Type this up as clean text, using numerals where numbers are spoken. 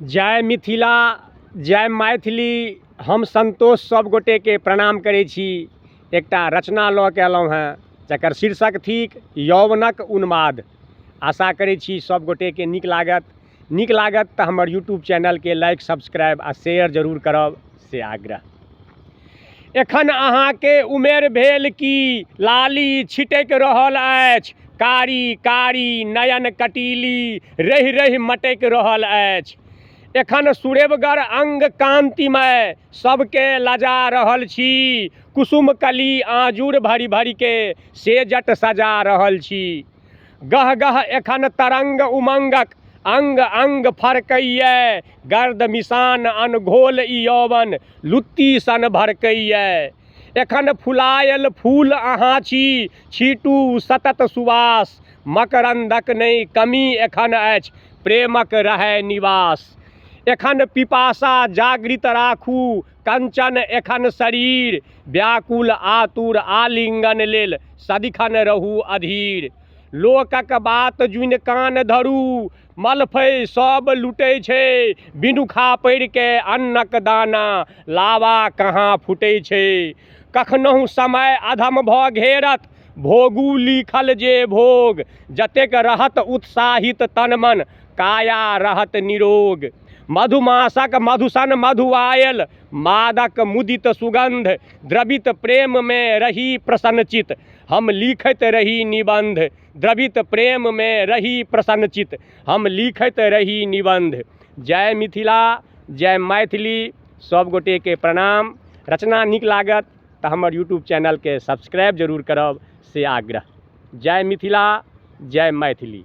जय मिथिला जय मैथिली। हम संतोष सब गोटे के प्रणाम करै छी। एकटा रचना लऽ के अयलहुँ हैं जकर शीर्षक थिक यौवनक उन्माद। आशा करै छी सब गोटे के नीक लागत तऽ हमर यूट्यूब चैनल के लाइक सब्सक्राइब आ शेयर जरूर करब से आग्रह। एखन अहाँके उमेर भेल कि लाली छिटक रहल अछि, कारी कारी नयन कटीली रहि रहि मटक रहल अछि। एखन सुरेबगर अंग कांतिमय सबके लजा रहल छी, कुसुम कली आजूर भरी भरी के से जट सजा रहल छी। गह गह एखन तरंग उमंगक अंग अंग फरकैया, गर्द मिसान अनघोल ई यौवन लुत्ती सन भड़कैया। एखन फुलायल फूल अहाँ छी, छीटू सतत सुवास, मकरंदक नहि कमी एखन अछि, प्रेमक रहै निवास। एखन पिपासा जागृत राखू, कंचन एखन शरीर, व्याकुल आतुर आलिंगन लेल सदिखन रहू अधीर। लोकक बात जुनि कान धरू, मलफै सब लुटै छै, बिनु खापरि के अन्नक दाना लावा कहाँ फुटै छै। कखनहु समय अधम भऽ घेरत, भोगू लिखल जे भोग, जतेक रहत उत्साहित तन मन काया रहत निरोग। मधुमासक मधुसन मधु आयल, मादक मुदित सुगंध, द्रवित प्रेम में रही प्रसन्नचित हम लिखत रही निबंध। द्रवित प्रेम में रही प्रसन्नचित हम लिखत रही निबंध। जय मिथिला जय मैथिली। सब गोटे के प्रणाम। रचना नीक लागत तऽ हमर यूट्यूब चैनल के सब्सक्राइब जरूर करब से आग्रह। जय मिथिला जय मैथिली।